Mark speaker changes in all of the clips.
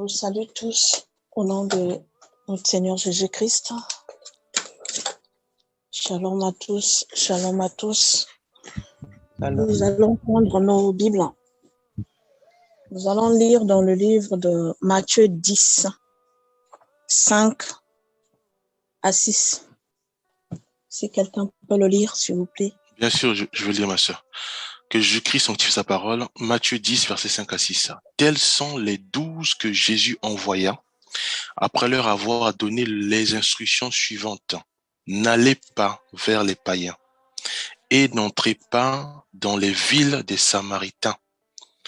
Speaker 1: vous salue tous au nom de notre Seigneur Jésus-Christ. Shalom à tous, shalom à tous. Nous allons prendre nos Bibles. Nous allons lire dans le livre de Matthieu 10, 5 à 6. Si quelqu'un peut le lire, s'il vous plaît.
Speaker 2: Bien sûr, je vais lire, ma sœur. Que Jésus-Christ sanctifie sa parole. Matthieu 10, versets 5 à 6. Tels sont les 12 que Jésus envoya après leur avoir donné les instructions suivantes. N'allez pas vers les païens et n'entrez pas dans les villes des Samaritains.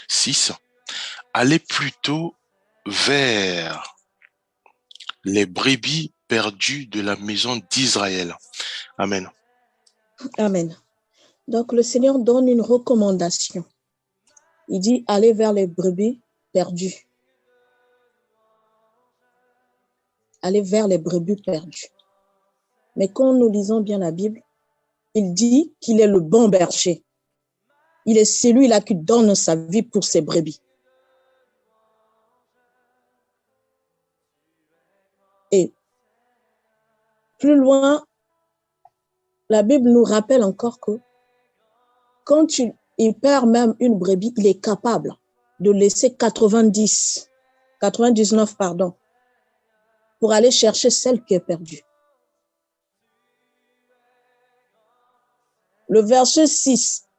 Speaker 2: 6. Allez plutôt vers les brebis perdues de la maison d'Israël. Amen.
Speaker 1: Amen. Donc, le Seigneur donne une recommandation. Il dit, allez vers les brebis perdues. Allez vers les brebis perdues. Mais quand nous lisons bien la Bible, il dit qu'il est le bon berger. Il est celui-là qui donne sa vie pour ses brebis. Et plus loin, la Bible nous rappelle encore que quand il perd même une brebis, il est capable de laisser 99, pour aller chercher celle qui est perdue. Le verset 6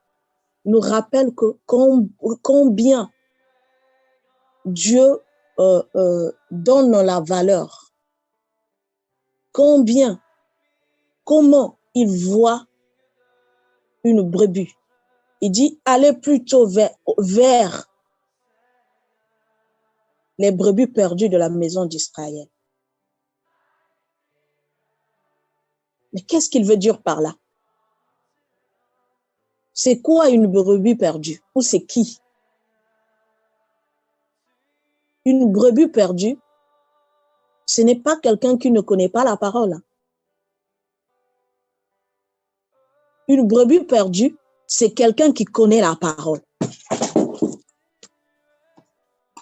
Speaker 1: nous rappelle que combien Dieu donne la valeur, comment il voit une brebis. Il dit, allez plutôt vers les brebis perdues de la maison d'Israël. Mais qu'est-ce qu'il veut dire par là? C'est quoi une brebis perdue? Ou c'est qui? Une brebis perdue, ce n'est pas quelqu'un qui ne connaît pas la parole. Une brebis perdue, c'est quelqu'un qui connaît la parole.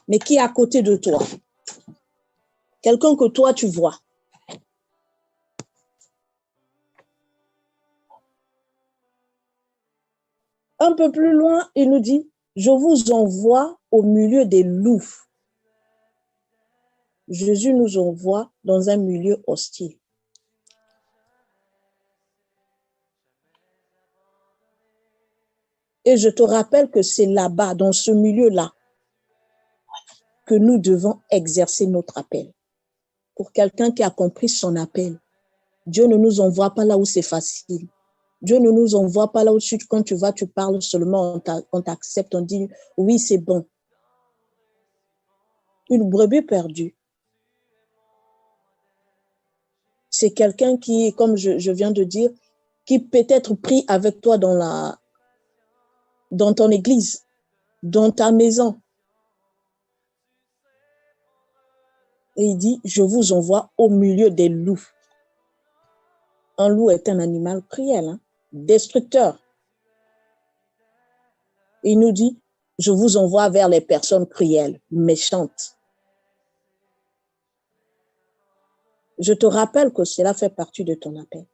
Speaker 1: Mais qui est à côté de toi? Quelqu'un que toi, tu vois. Un peu plus loin, il nous dit, je vous envoie au milieu des loups. Jésus nous envoie dans un milieu hostile. Et je te rappelle que c'est là-bas, dans ce milieu-là, que nous devons exercer notre appel. Pour quelqu'un qui a compris son appel, Dieu ne nous envoie pas là où c'est facile. Dieu ne nous envoie pas là où quand tu vas, tu parles seulement, on t'accepte, on dit oui, c'est bon. Une brebis perdue, c'est quelqu'un qui, comme je viens de dire, qui peut être pris avec toi dans ton église, dans ta maison. Et il dit, je vous envoie au milieu des loups. Un loup est un animal cruel, destructeur. Il nous dit, je vous envoie vers les personnes cruelles, méchantes. Je te rappelle que cela fait partie de ton appel.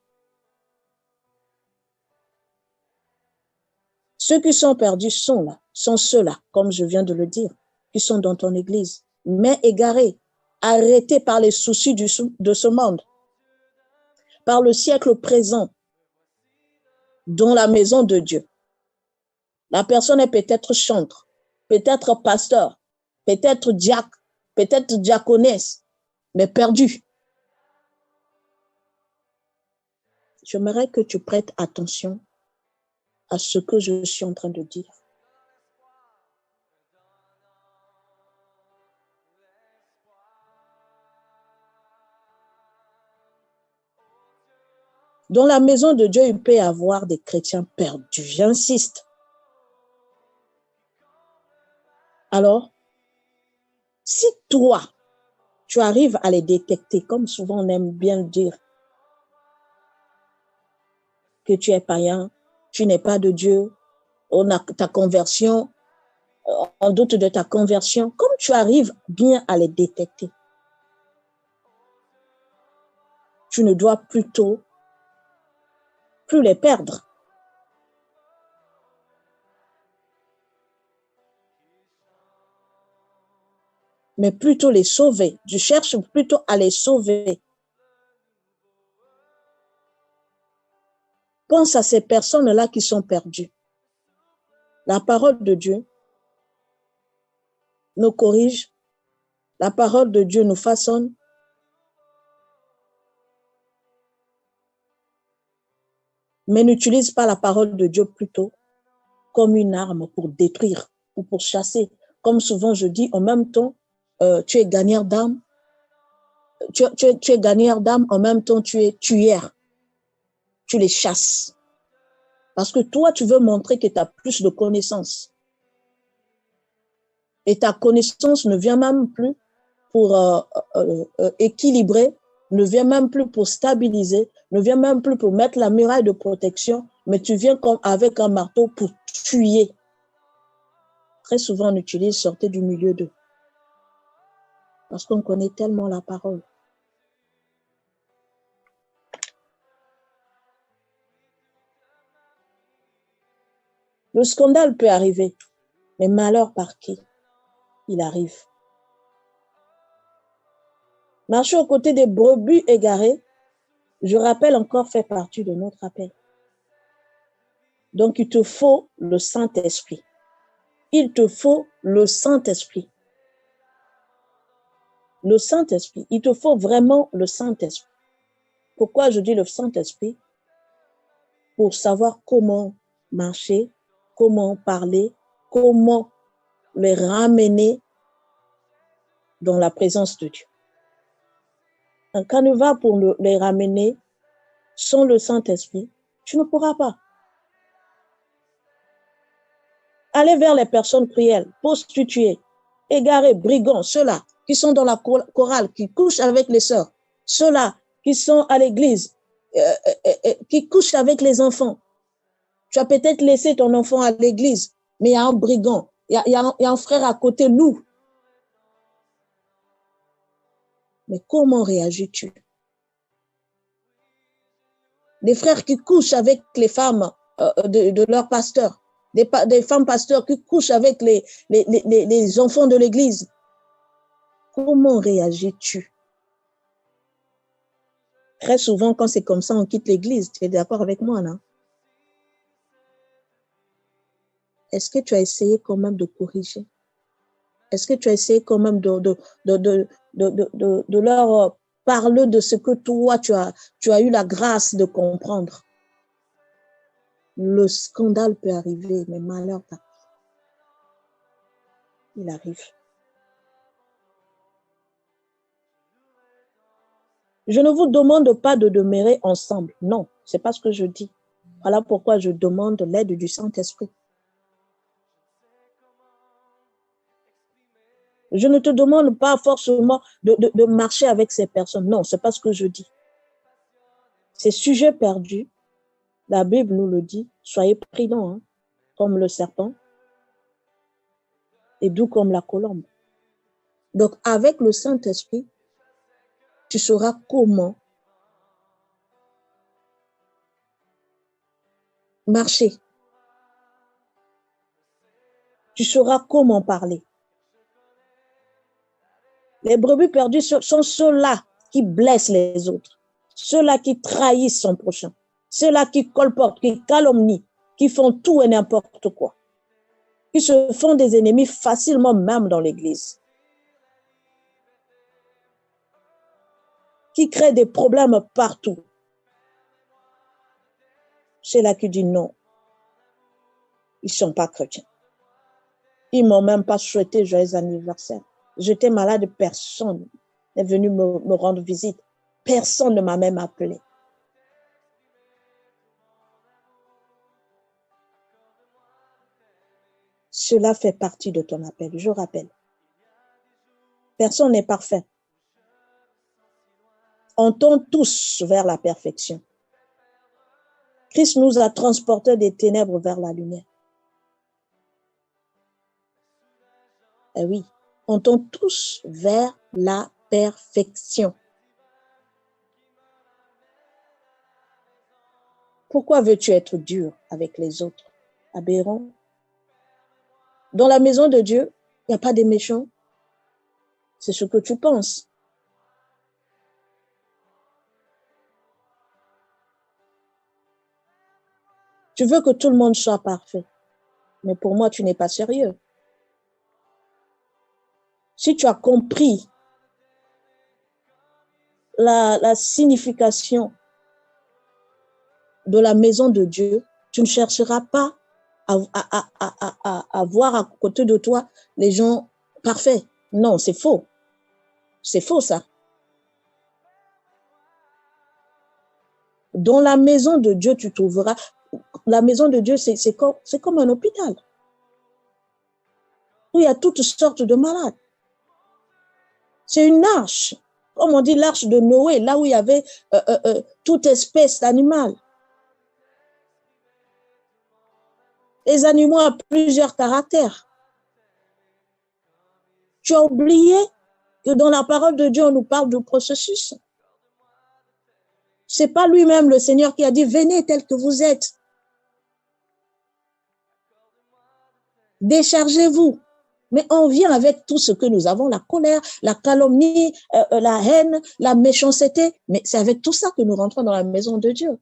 Speaker 1: Ceux qui sont perdus sont ceux-là, comme je viens de le dire, qui sont dans ton église, mais égarés, arrêtés par les soucis de ce monde, par le siècle présent, dans la maison de Dieu. La personne est peut-être chantre, peut-être pasteur, peut-être diacre, peut-être diaconesse, mais perdue. J'aimerais que tu prêtes attention à ce que je suis en train de dire. Dans la maison de Dieu, il peut y avoir des chrétiens perdus. J'insiste. Alors, si toi, tu arrives à les détecter, comme souvent on aime bien dire, que tu es païen, tu n'es pas de Dieu, ta conversion, en doute de ta conversion, comme tu arrives bien à les détecter, tu ne dois plutôt plus les perdre. Mais plutôt les sauver. Tu cherches plutôt à les sauver. Pense à ces personnes-là qui sont perdues. La parole de Dieu nous corrige. La parole de Dieu nous façonne. Mais n'utilise pas la parole de Dieu plutôt comme une arme pour détruire ou pour chasser. Comme souvent je dis, en même temps, tu es gagneur d'âme. Tu es gagneur d'âme, en même temps, tu es tueur. Tu les chasses. Parce que toi, tu veux montrer que tu as plus de connaissances. Et ta connaissance ne vient même plus pour équilibrer, ne vient même plus pour stabiliser, ne vient même plus pour mettre la muraille de protection, mais tu viens comme avec un marteau pour tuer. Très souvent, on utilise sortez du milieu d'eux. Parce qu'on connaît tellement la parole. Le scandale peut arriver, mais malheur par qui il arrive. Marcher aux côtés des brebis égarées, je rappelle encore, fait partie de notre appel. Donc, il te faut le Saint-Esprit. Il te faut le Saint-Esprit. Le Saint-Esprit, il te faut vraiment le Saint-Esprit. Pourquoi je dis le Saint-Esprit? Pour savoir comment marcher, comment parler, comment les ramener dans la présence de Dieu. Un canevas pour les ramener sans le Saint-Esprit, tu ne pourras pas. Aller vers les personnes cruelles, prostituées, égarées, brigands, ceux-là qui sont dans la chorale, qui couchent avec les sœurs, ceux-là qui sont à l'église, qui couchent avec les enfants. Tu as peut-être laissé ton enfant à l'église, mais il y a un brigand, il y a un frère à côté, loup. Mais comment réagis-tu? Des frères qui couchent avec les femmes de leur pasteur, des femmes pasteurs qui couchent avec les enfants de l'église. Comment réagis-tu? Très souvent, quand c'est comme ça, on quitte l'église. Tu es d'accord avec moi, non? Est-ce que tu as essayé quand même de corriger? Est-ce que tu as essayé quand même de leur parler de ce que toi, tu as eu la grâce de comprendre? Le scandale peut arriver, mais malheur, il arrive. Je ne vous demande pas de demeurer ensemble. Non, c'est pas ce que je dis. Voilà pourquoi je demande l'aide du Saint-Esprit. Je ne te demande pas forcément de marcher avec ces personnes. Non, c'est pas ce que je dis. Ces sujets perdus, la Bible nous le dit, soyez prudents, hein, comme le serpent et doux comme la colombe. Donc, avec le Saint-Esprit, tu sauras comment marcher. Tu sauras comment parler. Les brebis perdues sont ceux-là qui blessent les autres, ceux-là qui trahissent son prochain, ceux-là qui colportent, qui calomnient, qui font tout et n'importe quoi, qui se font des ennemis facilement même dans l'église, qui créent des problèmes partout. Ceux-là qui disent non, ils ne sont pas chrétiens. Ils ne m'ont même pas souhaité joyeux anniversaire. J'étais malade, personne n'est venu me rendre visite. Personne ne m'a même appelé. Cela fait partie de ton appel, je rappelle. Personne n'est parfait. On tend tous vers la perfection. Christ nous a transportés des ténèbres vers la lumière. Eh oui, on tend tous vers la perfection. Pourquoi veux-tu être dur avec les autres? Aberrant. Dans la maison de Dieu, il n'y a pas de méchants. C'est ce que tu penses. Tu veux que tout le monde soit parfait. Mais pour moi, tu n'es pas sérieux. Si tu as compris la signification de la maison de Dieu, tu ne chercheras pas à voir à côté de toi les gens parfaits. Non, c'est faux. C'est faux, ça. Dans la maison de Dieu, tu trouveras... La maison de Dieu, c'est comme un hôpital où il y a toutes sortes de malades. C'est une arche. Comme on dit, l'arche de Noé, là où il y avait toute espèce d'animal. Les animaux ont plusieurs caractères. Tu as oublié que dans la parole de Dieu, on nous parle du processus. C'est pas lui-même, le Seigneur, qui a dit, venez tel que vous êtes. Déchargez-vous. Mais on vient avec tout ce que nous avons, la colère, la calomnie, la haine, la méchanceté. Mais c'est avec tout ça que nous rentrons dans la maison de Dieu.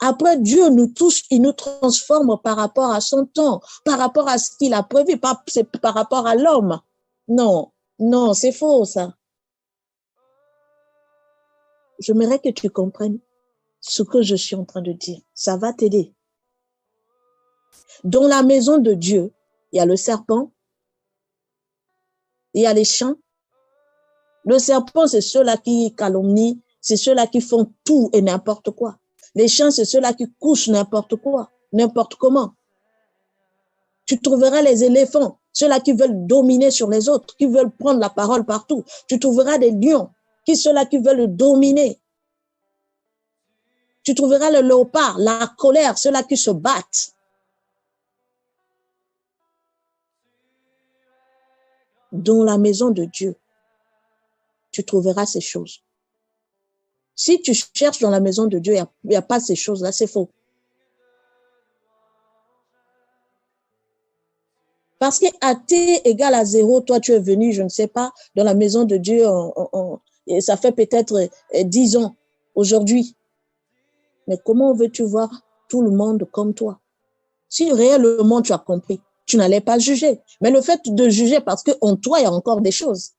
Speaker 1: Après, Dieu nous touche, il nous transforme par rapport à son temps, par rapport à ce qu'il a prévu, c'est par rapport à l'homme. Non, non, c'est faux ça. J'aimerais que tu comprennes ce que je suis en train de dire. Ça va t'aider. Dans la maison de Dieu, il y a le serpent, il y a les chiens. Le serpent, c'est ceux-là qui calomnient, c'est ceux-là qui font tout et n'importe quoi. Les chiens, c'est ceux-là qui couchent n'importe quoi, n'importe comment. Tu trouveras les éléphants, ceux-là qui veulent dominer sur les autres, qui veulent prendre la parole partout. Tu trouveras des lions, ceux-là qui veulent dominer. Tu trouveras le léopard, la colère, ceux-là qui se battent. Dans la maison de Dieu, tu trouveras ces choses. Si tu cherches dans la maison de Dieu, il n'y a pas ces choses-là, c'est faux. Parce que T égale à 0, toi tu es venu, je ne sais pas, dans la maison de Dieu, et ça fait peut-être 10 ans aujourd'hui. Mais comment veux-tu voir tout le monde comme toi? Si réellement tu as compris, tu n'allais pas juger. Mais le fait de juger parce qu'en toi, il y a encore des choses.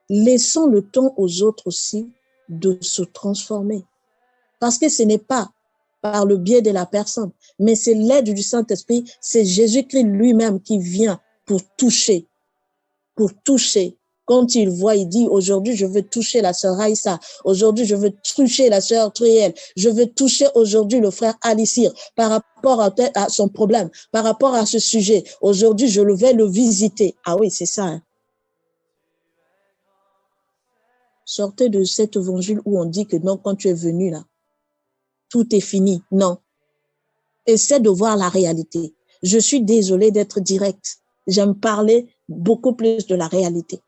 Speaker 1: Laissons le temps aux autres aussi de se transformer. Parce que ce n'est pas par le biais de la personne, mais c'est l'aide du Saint-Esprit, c'est Jésus-Christ lui-même qui vient pour toucher. Quand il voit, il dit, aujourd'hui, je veux toucher la sœur Aïssa. Aujourd'hui, je veux toucher la sœur Triel. Je veux toucher aujourd'hui le frère Alissir par rapport à son problème, par rapport à ce sujet. Aujourd'hui, je vais le visiter. Ah oui, c'est ça. Hein. Sortez de cet évangile où on dit que non, quand tu es venu là, tout est fini. Non. Essaie de voir la réalité. Je suis désolée d'être directe. J'aime parler beaucoup plus de la réalité.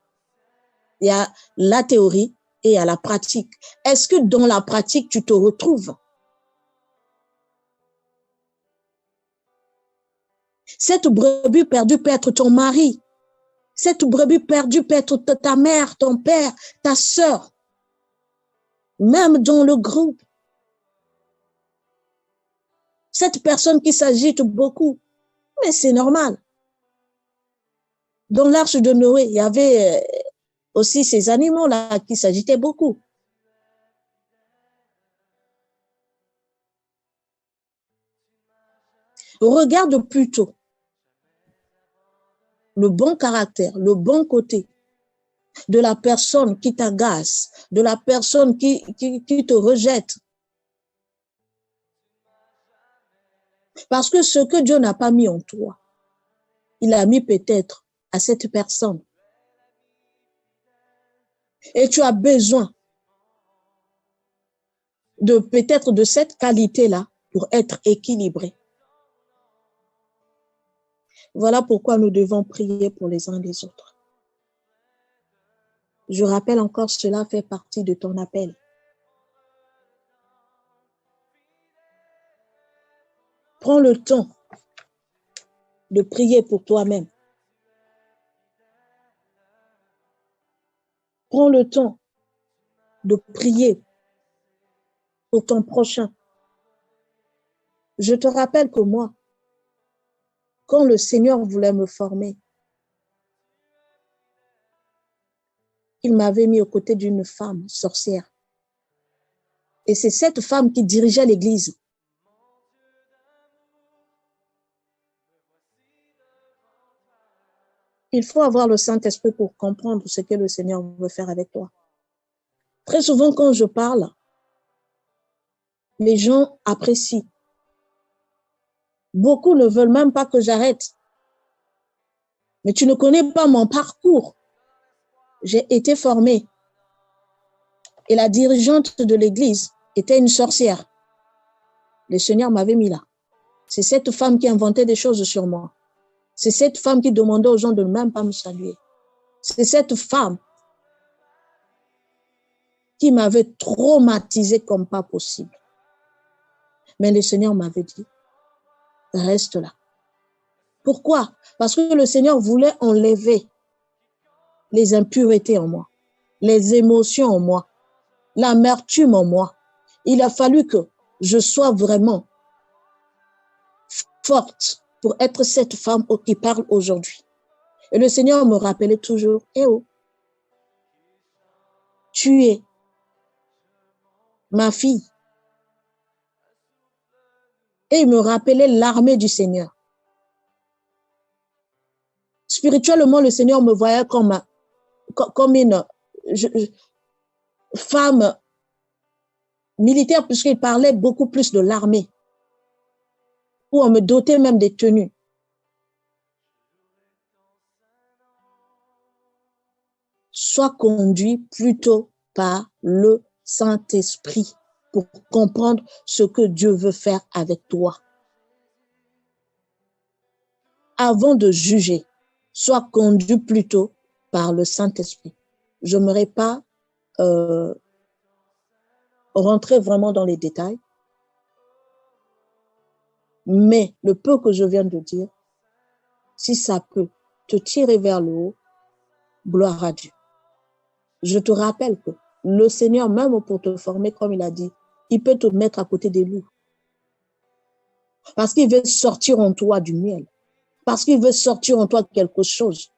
Speaker 1: Il y a la théorie et il y a la pratique. Est-ce que dans la pratique, tu te retrouves? Cette brebis perdue peut être ton mari. Cette brebis perdue peut être ta mère, ton père, ta sœur. Même dans le groupe. Cette personne qui s'agite beaucoup. Mais c'est normal. Dans l'arche de Noé, il y avait aussi ces animaux-là qui s'agitaient beaucoup. Regarde plutôt le bon caractère, le bon côté de la personne qui t'agace, de la personne qui te rejette. Parce que ce que Dieu n'a pas mis en toi, il a mis peut-être à cette personne. Et tu as besoin de peut-être de cette qualité-là pour être équilibrés. Voilà pourquoi nous devons prier pour les uns les autres. Je rappelle encore, cela fait partie de ton appel. Prends le temps de prier pour toi-même. Prends le temps de prier pour ton prochain. Je te rappelle que moi, quand le Seigneur voulait me former, il m'avait mis aux côtés d'une femme sorcière. Et c'est cette femme qui dirigeait l'église. Il faut avoir le Saint-Esprit pour comprendre ce que le Seigneur veut faire avec toi. Très souvent, quand je parle, les gens apprécient. Beaucoup ne veulent même pas que j'arrête. Mais tu ne connais pas mon parcours. J'ai été formée. Et la dirigeante de l'église était une sorcière. Le Seigneur m'avait mis là. C'est cette femme qui inventait des choses sur moi. C'est cette femme qui demandait aux gens de ne même pas me saluer. C'est cette femme qui m'avait traumatisée comme pas possible. Mais le Seigneur m'avait dit, reste là. Pourquoi? Parce que le Seigneur voulait enlever les impuretés en moi, les émotions en moi, l'amertume en moi. Il a fallu que je sois vraiment forte pour être cette femme qui parle aujourd'hui. Et le Seigneur me rappelait toujours, eh oh, tu es ma fille. Et il me rappelait l'armée du Seigneur. Spirituellement, le Seigneur me voyait comme une femme militaire, puisqu'il parlait beaucoup plus de l'armée, où on me dotait même des tenues. Sois conduit plutôt par le Saint-Esprit pour comprendre ce que Dieu veut faire avec toi. Avant de juger, sois conduit plutôt par le Saint-Esprit. Je n'aimerais pas rentrer vraiment dans les détails, mais le peu que je viens de dire, si ça peut te tirer vers le haut, gloire à Dieu. Je te rappelle que le Seigneur, même pour te former, comme il a dit, il peut te mettre à côté des loups. Parce qu'il veut sortir en toi du miel. Parce qu'il veut sortir en toi quelque chose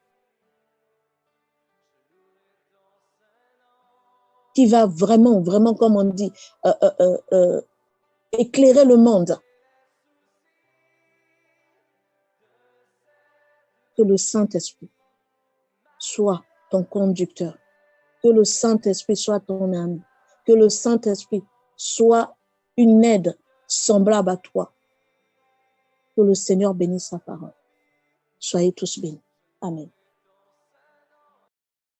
Speaker 1: qui va vraiment, vraiment, comme on dit, éclairer le monde. Que le Saint-Esprit soit ton conducteur. Que le Saint-Esprit soit ton ami. Que le Saint-Esprit soit une aide semblable à toi. Que le Seigneur bénisse sa parole. Soyez tous bénis. Amen.